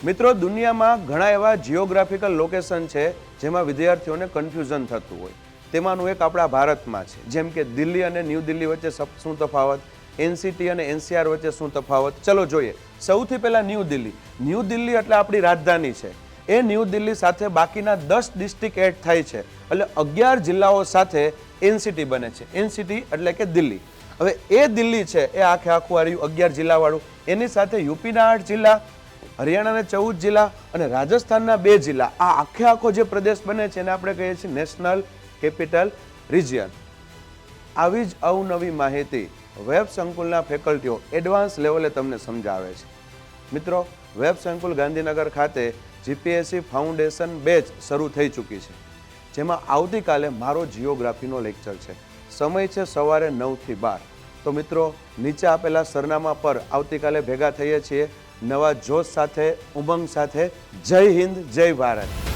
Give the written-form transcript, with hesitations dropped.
મિત્રો, દુનિયામાં ઘણા એવા જિયોગ્રાફિકલ લોકેશન છે જેમાં વિદ્યાર્થીઓને કન્ફ્યુઝન થતું હોય. તેમાંનું એક આપણા ભારતમાં છે. જેમ કે દિલ્હી અને ન્યૂ દિલ્હી વચ્ચે શું તફાવત, એનસીટી અને એનસીઆર વચ્ચે શું તફાવત, ચલો જોઈએ. સૌથી પહેલાં ન્યૂ દિલ્હી. ન્યૂ દિલ્હી એટલે આપણી રાજધાની છે. એ ન્યૂ દિલ્હી સાથે બાકીના 10 ડિસ્ટ્રિક્ટ એડ થાય છે, એટલે 11 જિલ્લાઓ સાથે એનસીટી બને છે. એનસીટી એટલે કે દિલ્હી. હવે એ દિલ્હી છે એ આખું આવ્યું 11 જિલ્લાવાળું. એની સાથે યુપીના 8 જિલ્લા, હરિયાણાના 14 જિલ્લા અને રાજસ્થાનના 2 જિલ્લા. આ આખો જે પ્રદેશ બને છે એને આપણે કહીએ છીએ નેશનલ કેપિટલ રિજિયન. આવી જ અવનવી માહિતી વેબ સંકુલના ફેકલ્ટીઓ એડવાન્સ લેવલે તમને સમજાવે છે. મિત્રો, વેબ સંકુલ ગાંધીનગર ખાતે જીપીએસસી ફાઉન્ડેશન બેચ શરૂ થઈ ચૂકી છે, જેમાં આવતીકાલે મારો જિયોગ્રાફીનો લેક્ચર છે. સમય છે સવારે 9 થી 12. તો મિત્રો, નીચે આપેલા સરનામા પર આવતીકાલે ભેગા થઈએ છીએ નવા જોશ સાથે, ઉમંગ સાથે. જય હિન્દ, જય ભારત.